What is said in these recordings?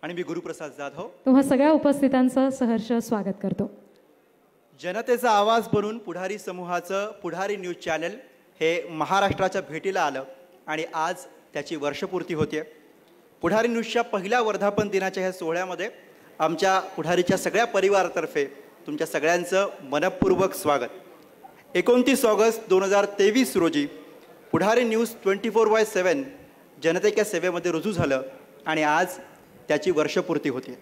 आणि मी गुरुप्रसाद जाधव तुम्हा सगळ्या उपस्थितांचं सहर्ष स्वागत करतो. जनतेचा आवाज बनून पुढारी समूहाचं पुढारी न्यूज चॅनल हे महाराष्ट्राच्या भेटीला आलं आणि आज त्याची वर्षपूर्ती होते. पुढारी न्यूजच्या पहिल्या वर्धापन दिनाच्या ह्या सोहळ्यामध्ये आमच्या पुढारीच्या सगळ्या परिवारातर्फे तुमच्या सगळ्यांचं मनपूर्वक स्वागत. 29 ऑगस्ट 2023 रोजी पुढारी न्यूज 24/7 जनतेच्या सेवेमध्ये रुजू झालं आणि आज त्याची वर्षपूर्ती होते.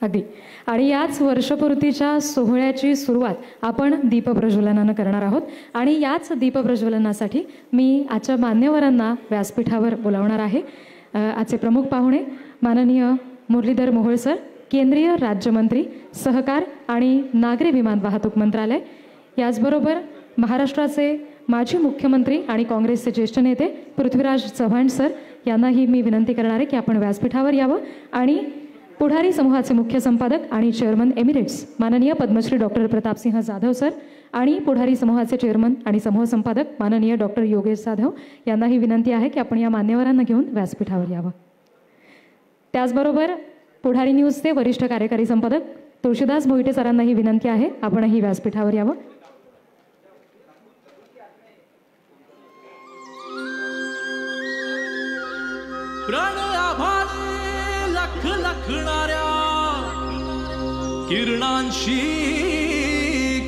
अगदी. आणि याच वर्षपूर्तीच्या सोहळ्याची सुरुवात आपण दीपप्रज्वलनानं करणार आहोत आणि याच दीपप्रज्वलनासाठी मी आजच्या मान्यवरांना व्यासपीठावर बोलावणार आहे. आजचे प्रमुख पाहुणे माननीय मुरलीधर मोहोळ सर, केंद्रीय राज्यमंत्री सहकार आणि नागरी विमान वाहतूक मंत्रालय, याचबरोबर महाराष्ट्राचे माजी मुख्यमंत्री आणि काँग्रेसचे ज्येष्ठ नेते पृथ्वीराज चव्हाण सर यांनाही मी विनंती करणार आहे की आपण व्यासपीठावर यावं. आणि पुढारी समूहाचे मुख्य संपादक आणि चेअरमन एमिरेट्स माननीय पद्मश्री डॉक्टर प्रतापसिंह जाधव सर आणि पुढारी समूहाचे चेअरमन आणि समूह संपादक माननीय डॉक्टर योगेश जाधव यांनाही विनंती आहे की आपण या मान्यवरांना घेऊन व्यासपीठावर यावं. त्याचबरोबर पुढारी न्यूजचे वरिष्ठ कार्यकारी संपादक तुळशीदास मोहिते सरांनाही विनंती आहे आपणही व्यासपीठावर यावं. प्राण आभाळे लख लखणाऱ्या किरणांशी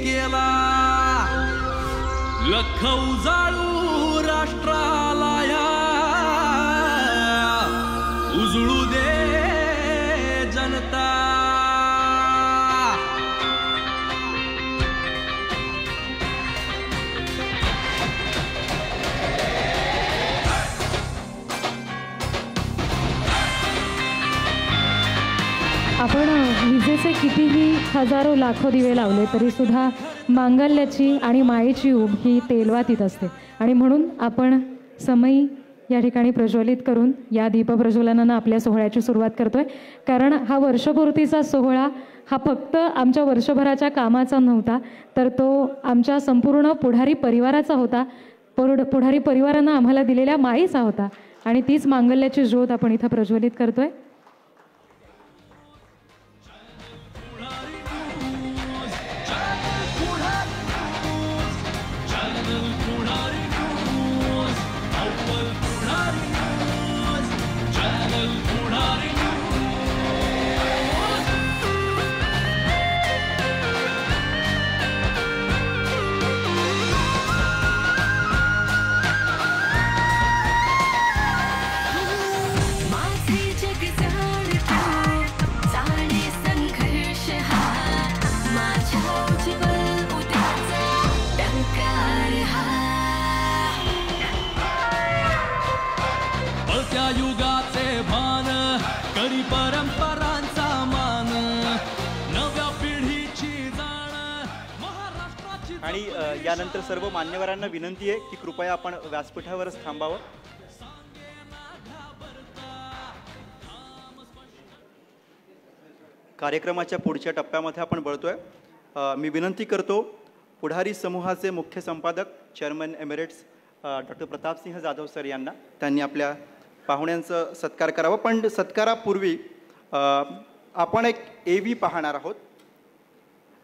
केला लख उजाळू राष्ट्राला या उजळू दे जनता. आपण विजेचे कितीही हजारो लाखो दिवे लावले तरी सुद्धा मांगल्याची आणि मायेची ऊब ही तेलवातीत असते आणि म्हणून आपण समई या ठिकाणी प्रज्वलित करून या दीपप्रज्वलनानं आपल्या सोहळ्याची सुरुवात करतोय. कारण हा वर्षपूर्तीचा सोहळा हा फक्त आमच्या वर्षभराच्या कामाचा नव्हता, तर तो आमच्या संपूर्ण पुढारी परिवाराचा होता. पुढारी परिवारानं आम्हाला दिलेल्या मायेचा होता आणि तीच मांगल्याची ज्योत आपण इथं प्रज्वलित करतोय. आणि यानंतर सर्व मान्यवरांना विनंती आहे की कृपया आपण व्यासपीठावरच थांबावं. कार्यक्रमाच्या पुढच्या टप्प्यामध्ये आपण वळतोय. मी विनंती करतो पुढारी समूहाचे मुख्य संपादक chairman emeritus doctor Pratapsinh Jadhav sir यांना, त्यांनी आपल्या पाहुण्यांचं सत्कार करावं. पण सत्कारापूर्वी आपण एक AV पाहणार आहोत.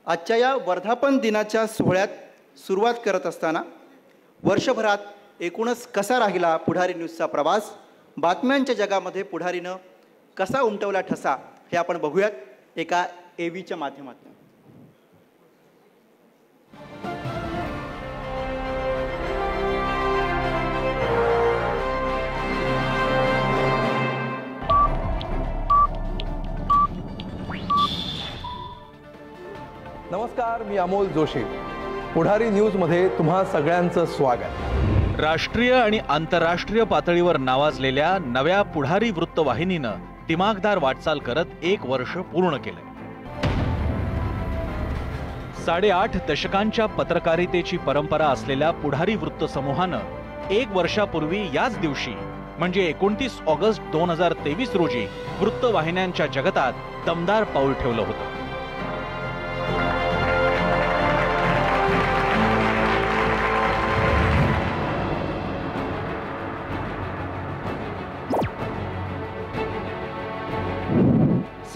आजच्या या वर्धापन दिनाच्या सोहळ्यात सुरुवात करत असताना वर्षभरात एकूणच कसा राहिला पुढारी न्यूजचा प्रवास, बातम्यांच्या जगामध्ये पुढारीनं कसा उमटवला ठसा, हे आपण बघूयात एका AVच्या माध्यमातून. नमस्कार, मी अमोल जोशी. पुढारी न्यूजमध्ये तुम्हा सगळ्यांचं स्वागत. राष्ट्रीय आणि आंतरराष्ट्रीय पातळीवर नावाजलेल्या नव्या पुढारी वृत्तवाहिनीनं दिमागदार वाटचाल करत 1 वर्ष पूर्ण केलंय. 8.5 दशकांच्या पत्रकारितेची परंपरा असलेल्या पुढारी वृत्त समूहानं 1 वर्षापूर्वी याच दिवशी म्हणजे 29 ऑगस्ट 2023 रोजी वृत्तवाहिन्यांच्या जगतात दमदार पाऊल ठेवलं होतं.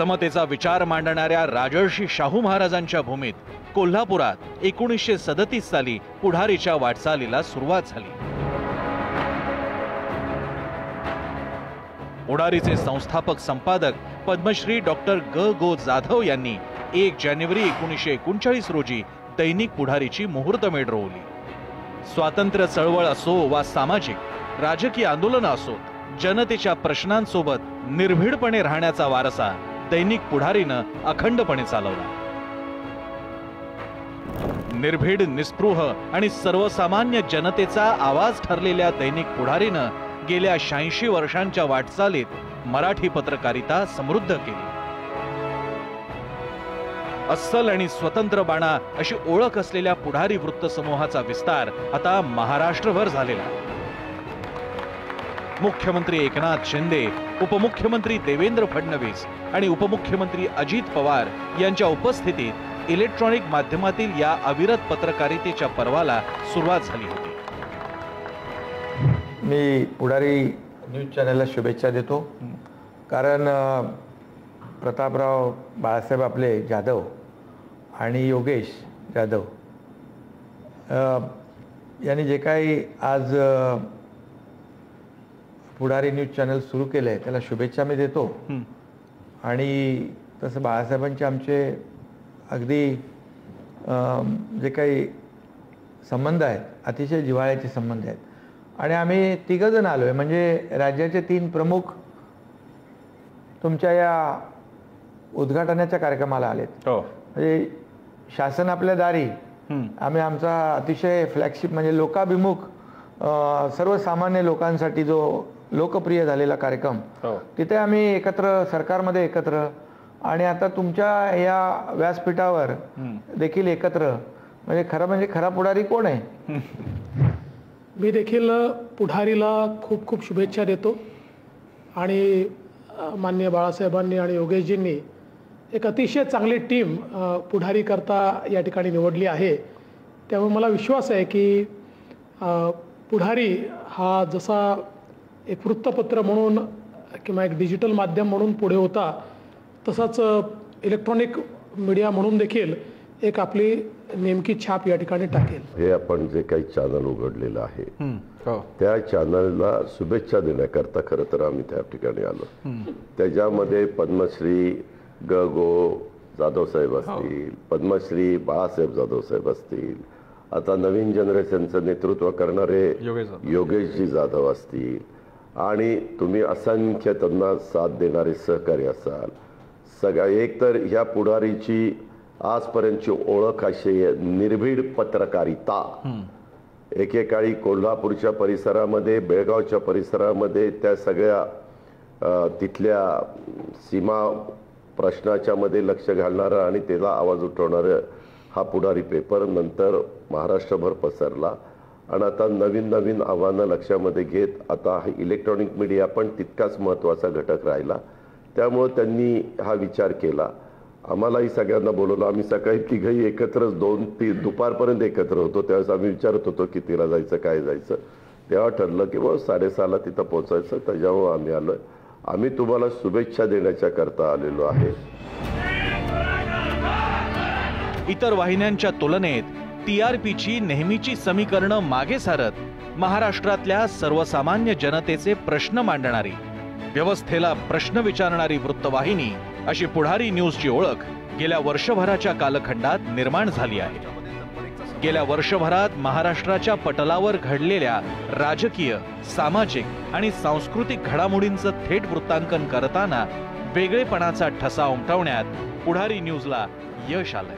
समतेचा विचार मांडणाऱ्या राजर्षी शाहू महाराजांच्या भूमीत कोल्हापुरात 1937 साली पुढारीच्या वाटचालीला सुरुवात झाली. पुढारीचे संस्थापक संपादक पद्मश्री डॉक्टर ग जाधव यांनी 1 जानेवारी 1939 रोजी दैनिक पुढारीची मुहूर्तमेढ रोवली. स्वातंत्र्य चळवळ असो वा सामाजिक राजकीय आंदोलन असोत, जनतेच्या प्रश्नांसोबत निर्भीडपणे राहण्याचा वारसा दैनिक पुढारीनं अखंडपणे चालवला. निर्भीड, निस्पृह आणि सर्वसामान्य जनतेचा आवाज ठरलेल्या दैनिक पुढारीनं गेल्या 86 वर्षांच्या वाटचालीत मराठी पत्रकारिता समृद्ध केली. अस्सल आणि स्वतंत्र बाणा अशी ओळख असलेल्या पुढारी वृत्त समूहाचा विस्तार आता महाराष्ट्रभर झालेला आहे. मुख्यमंत्री एकनाथ शिंदे, उपमुख्यमंत्री देवेंद्र फडणवीस आणि उपमुख्यमंत्री अजित पवार यांच्या उपस्थितीत इलेक्ट्रॉनिक माध्यमातील या अविरत पत्रकारितेच्या पर्वाला सुरुवात झाली होती. मी पुढारी न्यूज चॅनलला शुभेच्छा देतो, कारण प्रतापराव बाळासाहेब आपले जाधव आणि योगेश जाधव यांनी जे काही आज पुढारी न्यूज चॅनल सुरू केलं आहे त्याला शुभेच्छा मी देतो. आणि तसं बाळासाहेबांचे आमचे अगदी जे काही संबंध आहेत अतिशय जिव्हाळ्याचे संबंध आहेत. आणि आम्ही तिघंजण आलो आहे, म्हणजे राज्याचे 3 प्रमुख तुमच्या या उद्घाटनाच्या कार्यक्रमाला आलेत. म्हणजे शासन आपल्या दारी, आम्ही आमचा अतिशय फ्लॅगशिप म्हणजे लोकाभिमुख सर्वसामान्य लोकांसाठी जो लोकप्रिय झालेला कार्यक्रम, तिथे आम्ही एकत्र सरकारमध्ये एकत्र आणि आता तुमच्या या व्यासपीठावर देखील एकत्र, म्हणजे खरा पुढारी कोण आहे? मी देखील पुढारीला खूप खूप शुभेच्छा देतो. आणि माननीय बाळासाहेबांनी आणि योगेशजींनी एक अतिशय चांगली टीम पुढारीकरता या ठिकाणी निवडली आहे. त्यामुळे मला विश्वास आहे की पुढारी हा जसा एक वृत्तपत्र म्हणून किंवा एक डिजिटल माध्यम म्हणून पुढे होता, तसाच इलेक्ट्रॉनिक मीडिया म्हणून देखील एक आपली नेमकी छाप या ठिकाणी टाकेल. हे आपण जे काही चॅनल उघडलेलं आहे त्या चॅनलला शुभेच्छा देण्याकरता खरं तर आम्ही त्या ठिकाणी आलो. त्याच्यामध्ये पद्मश्री जाधव साहेब असतील, पद्मश्री बाळासाहेब जाधव साहेब असतील, आता नवीन जनरेशनचं नेतृत्व करणारे योगेशजी जाधव असतील, आणि तुम्ही असंख्य त्यांना साथ देणारे सहकारी असाल. सगळ्या एक तर ह्या पुढारीची आजपर्यंतची ओळख अशी निर्भीड पत्रकारिता. एकेकाळी कोल्हापूरच्या परिसरामध्ये, बेळगावच्या परिसरामध्ये त्या सगळ्या तिथल्या सीमा प्रश्नाच्या मध्ये लक्ष घालणारा आणि त्याला आवाज उठवणारा हा पुढारी पेपर नंतर महाराष्ट्रभर पसरला. आणि आता नवीन आव्हानं लक्षामध्ये घेत आता इलेक्ट्रॉनिक मीडिया पण तितकाच महत्त्वाचा घटक राहिला. त्यामुळे त्यांनी हा विचार केला. आम्हालाही सगळ्यांना बोलवलं. आम्ही सकाळी तिघही एकत्रच 2-3 दुपारपर्यंत एकत्र होतो. त्यावेळेस आम्ही विचारत होतो कितीला जायचं, काय जायचं. तेव्हा ठरलं की बाबा 6:30ला तिथं पोहोचायचं. त्याच्यामुळे आम्ही आलो. आम्ही तुम्हाला शुभेच्छा देण्याच्या करता आलेलो आहे. इतर वाहिन्यांच्या तुलनेत TRPची नेहमीची समीकरणं मागे सारत महाराष्ट्रातल्या सर्वसामान्य जनतेचे प्रश्न मांडणारी, व्यवस्थेला प्रश्न विचारणारी वृत्तवाहिनी अशी पुढारी न्यूजची ओळख गेल्या वर्षभराच्या कालखंडात निर्माण झाली आहे. गेल्या वर्षभरात महाराष्ट्राच्या पटलावर घडलेल्या राजकीय, सामाजिक आणि सांस्कृतिक घडामोडींचं थेट वृत्तांकन करताना वेगळेपणाचा ठसा उमटवण्यात पुढारी न्यूजला यश आलंय.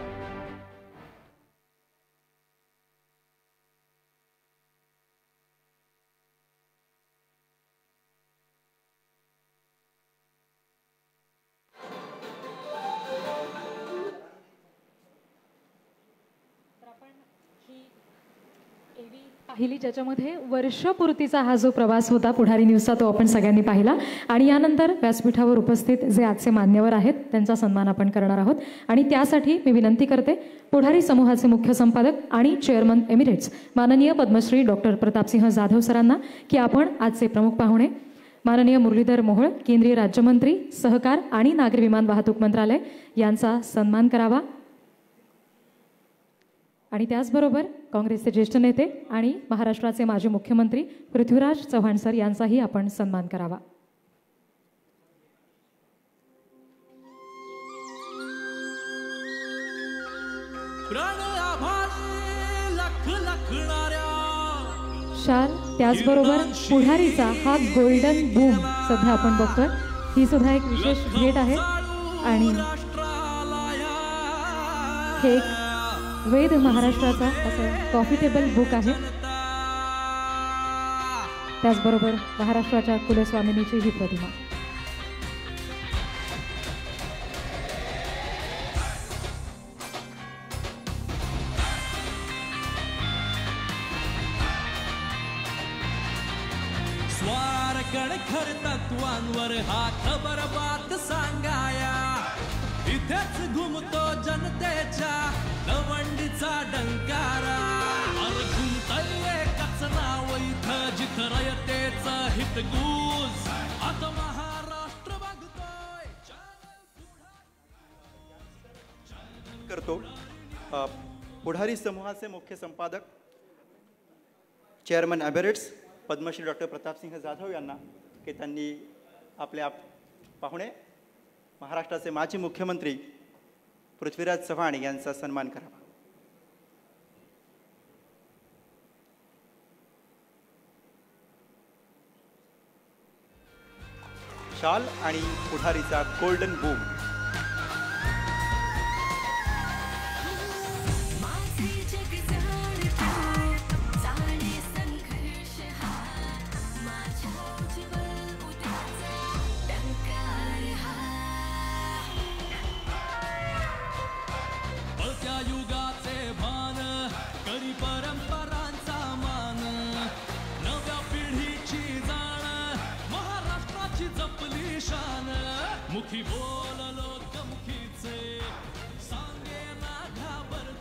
पाहिली, ज्याच्यामध्ये वर्षपूर्तीचा हा जो प्रवास होता पुढारी न्यूजचा तो आपण सगळ्यांनी पाहिला. आणि यानंतर व्यासपीठावर उपस्थित जे आजचे मान्यवर आहेत त्यांचा सन्मान आपण करणार आहोत. आणि त्यासाठी मी विनंती करते पुढारी समूहाचे मुख्य संपादक आणि चेअरमन एमिरेट्स माननीय पद्मश्री डॉक्टर प्रतापसिंह जाधव सरांना की आपण आजचे प्रमुख पाहुणे माननीय मुरलीधर मोहोळ, केंद्रीय राज्यमंत्री सहकार आणि नागरी विमान वाहतूक मंत्रालय यांचा सन्मान करावा. आणि त्याचबरोबर काँग्रेसचे ज्येष्ठ नेते आणि महाराष्ट्राचे माजी मुख्यमंत्री पृथ्वीराज चव्हाण सर यांचाही आपण सन्मान करावा. शाल त्याचबरोबर पुढारीचा हा गोल्डन बूम सध्या आपण बघतोय. ही सुद्धा एक विशेष भेट आहे आणि हे एक वेद महाराष्ट्राचा असं कॉफी टेबल बुक आहे. त्याचबरोबर महाराष्ट्राच्या कुलस्वामिनीची ही प्रतिमा. खर तत्वांवर हात बरबात सांगाया, इथेच घुमतो जनतेच्या दवंडीचा डंकारा. अरे घुमतय एकच नाव इथं जिथं रयतेच हित गुज. आता महाराष्ट्र बघतोय करतो. पुढारी समूहाचे मुख्य संपादक chairman emeritus Padmashri doctor Pratapsinh Jadhav यांना की त्यांनी आपल्या पाहुणे महाराष्ट्राचे माजी मुख्यमंत्री पृथ्वीराज चव्हाण यांचा सन्मान करावा. शाल आणि पुढारीचा गोल्डन बूम.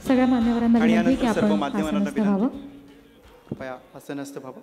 सगळ्या मान्यवरांना विनंती की सर्व आपण माध्यमांना आसनस्थ व्हावं. कृपया आसनस्थ व्हावं.